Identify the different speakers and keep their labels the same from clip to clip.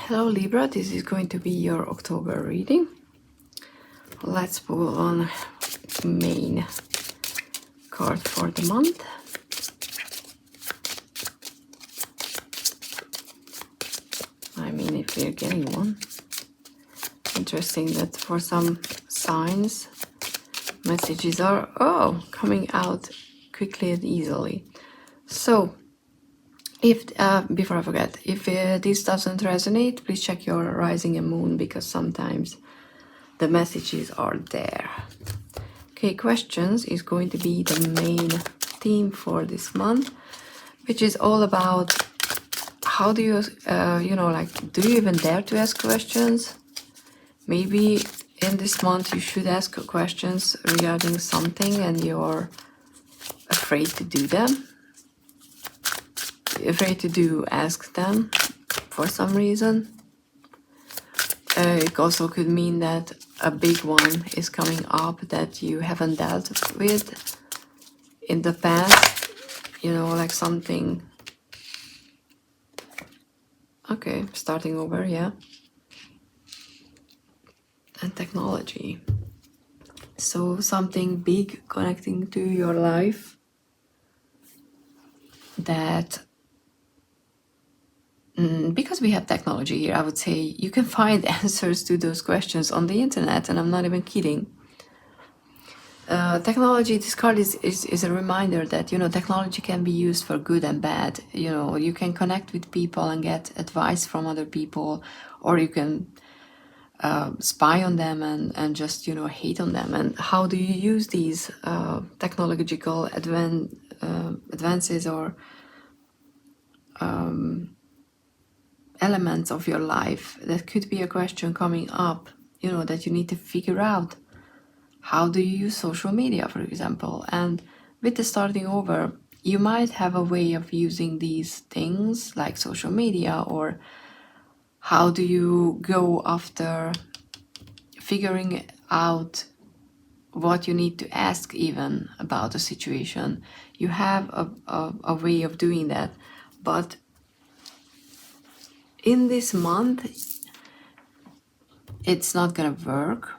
Speaker 1: Hello Libra, this is going to be your October reading. Let's pull on main card for the month. I mean, if we're getting one. Interesting that for some signs, messages are, coming out quickly and easily. So, if before I forget, if this doesn't resonate, please check your rising and moon, because sometimes the messages are there. Okay, questions is going to be the main theme for this month, which is all about how do you, do you even dare to ask questions? Maybe in this month you should ask questions regarding something and you're afraid to do them. Afraid to ask them for some reason. It also could mean that a big one is coming up that you haven't dealt with in the past, like something. Okay, starting over, yeah. And technology. So something big connecting to your life that because we have technology here, I would say you can find answers to those questions on the internet, and I'm not even kidding. Technology, this card is a reminder that, technology can be used for good and bad. You can connect with people and get advice from other people, or you can spy on them and just, hate on them. And how do you use these technological advances or elements of your life? That could be a question coming up, that you need to figure out. How do you use social media, for example? And with the starting over, you might have a way of using these things like social media, or how do you go after figuring out what you need to ask even about a situation. You have a way of doing that, but in this month, it's not gonna work.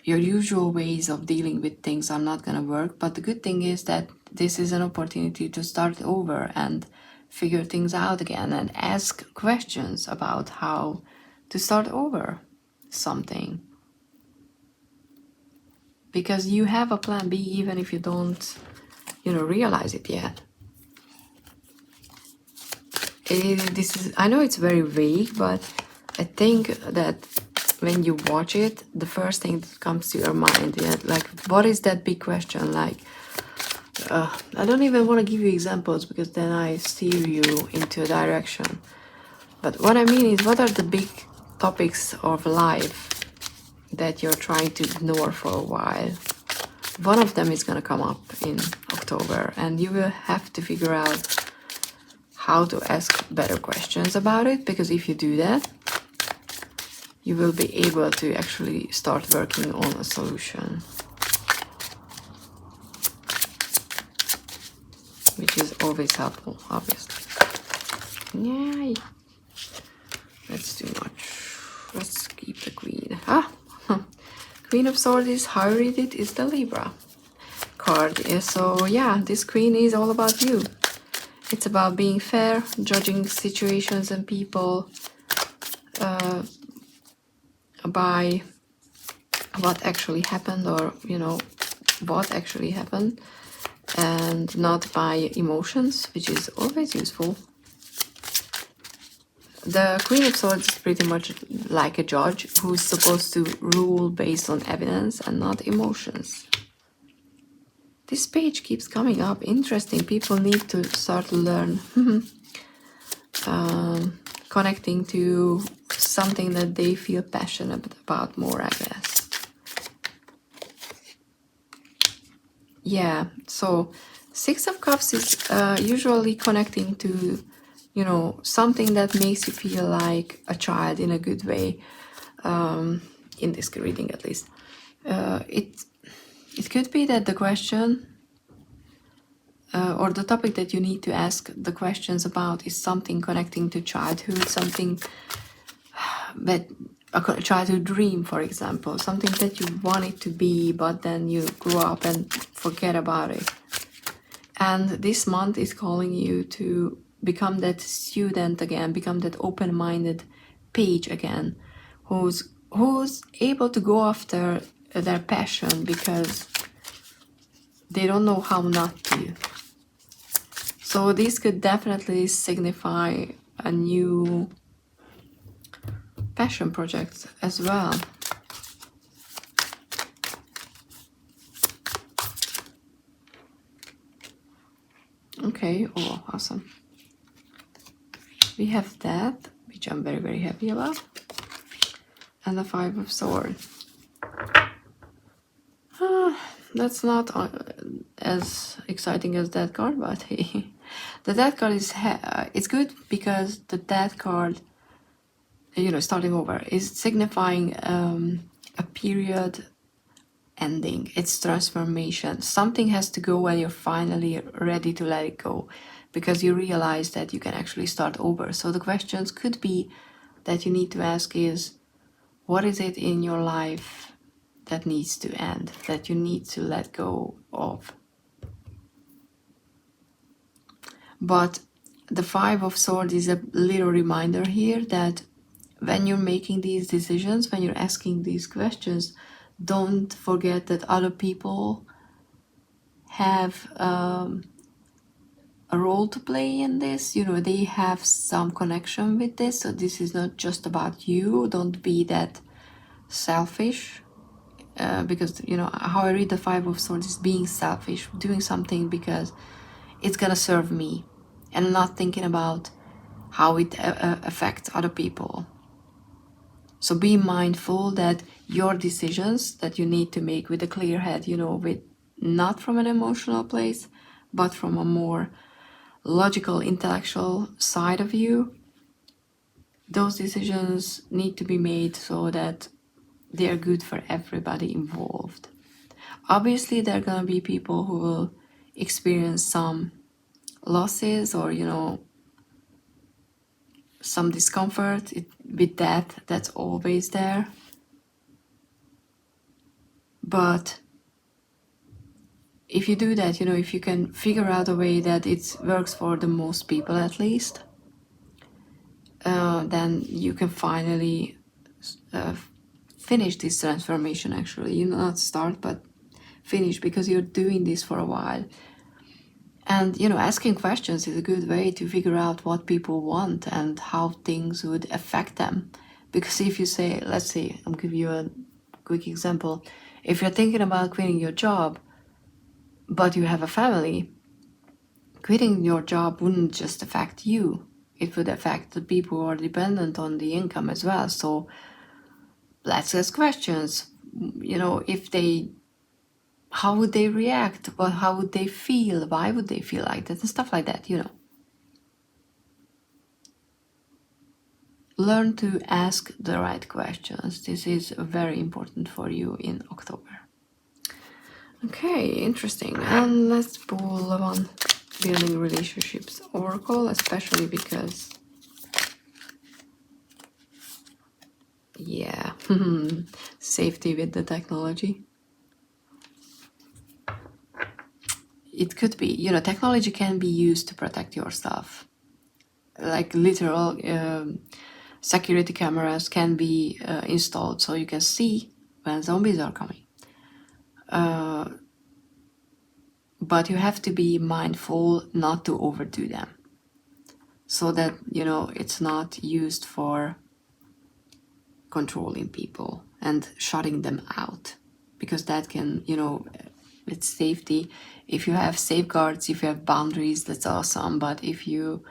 Speaker 1: Your usual ways of dealing with things are not gonna work, but the good thing is that this is an opportunity to start over and figure things out again and ask questions about how to start over something. Because you have a plan B even if you don't, realize it yet. I know it's very vague, but I think that when you watch it, the first thing that comes to your mind, like, what is that big question? Like, I don't even want to give you examples because then I steer you into a direction. But what I mean is, what are the big topics of life that you're trying to ignore for a while? One of them is going to come up in October, and you will have to figure out how to ask better questions about it, because if you do that, you will be able to actually start working on a solution, which is always helpful, obviously. Yay! That's too much. Let's keep the Queen. Queen of Swords is how I read it, is the Libra card. So yeah, this Queen is all about you. It's about being fair, judging situations and people by what actually happened, or what actually happened, and not by emotions, which is always useful. The Queen of Swords is pretty much like a judge who's supposed to rule based on evidence and not emotions. This page keeps coming up. Interesting. People need to start to learn connecting to something that they feel passionate about more, I guess. Yeah, so Six of Cups is usually connecting to, something that makes you feel like a child in a good way, in this reading at least. It could be that the question or the topic that you need to ask the questions about is something connecting to childhood, something but try to dream, for example, something that you want it to be, but then you grew up and forget about it. And this month is calling you to become that student again, become that open-minded page again, who's able to go after their passion because they don't know how not to. So this could definitely signify a new passion project as well. Okay, oh, awesome. We have that, which I'm very, very happy about. And the Five of Swords. That's not as exciting as that card, but the Death card is it's good because the Death card, you know, starting over, is signifying a period ending. It's transformation. Something has to go when you're finally ready to let it go, because you realize that you can actually start over. So the questions could be that you need to ask is, what is it in your life that needs to end, that you need to let go of? But the Five of Swords is a little reminder here that when you're making these decisions, when you're asking these questions, don't forget that other people have a role to play in this. You know, they have some connection with this, so this is not just about you. Don't be that selfish. Because, you know, how I read the Five of Swords is being selfish, doing something because it's gonna serve me, and not thinking about how it affects other people. So be mindful that your decisions that you need to make with a clear head, you know, with not from an emotional place, but from a more logical, intellectual side of you, those decisions need to be made so that they are good for everybody involved. Obviously, there are gonna be people who will experience some losses, or, you know, some discomfort with death. That's always there. But if you do that, you know, if you can figure out a way that it works for the most people at least, then you can finally finish this transformation. Actually, you know, not start but finish, because you're doing this for a while. And, you know, asking questions is a good way to figure out what people want and how things would affect them. Because if you say, let's say, I'll give you a quick example. If you're thinking about quitting your job, but you have a family, quitting your job wouldn't just affect you. It would affect the people who are dependent on the income as well. So let's ask questions. You know, if they, how would they react? Well, how would they feel? Why would they feel like that? And stuff like that, you know. Learn to ask the right questions. This is very important for you in October. Okay, interesting. And let's pull one Building Relationships Oracle, especially because, yeah, safety with the technology. It could be, you know, technology can be used to protect yourself. Like literal security cameras can be installed so you can see when zombies are coming. But you have to be mindful not to overdo them, so that, you know, it's not used for controlling people and shutting them out, because that can, you know, with safety, if you have safeguards, if you have boundaries, that's awesome. But if you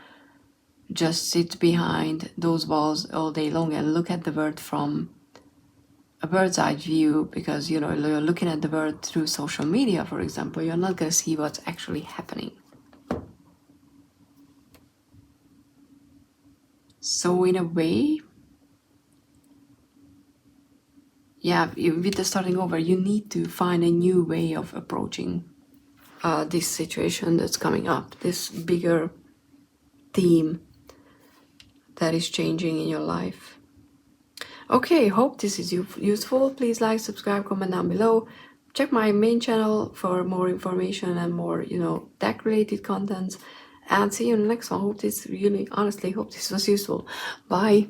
Speaker 1: just sit behind those walls all day long and look at the world from a bird's eye view, because, you know, you're looking at the world through social media, for example, you're not going to see what's actually happening. So in a way, yeah, with the starting over, you need to find a new way of approaching this situation that's coming up, this bigger theme that is changing in your life. Okay, hope this is useful. Please like, subscribe, comment down below. Check my main channel for more information and more, you know, tech related contents. And see you in the next one. Hope this really, honestly, hope this was useful. Bye.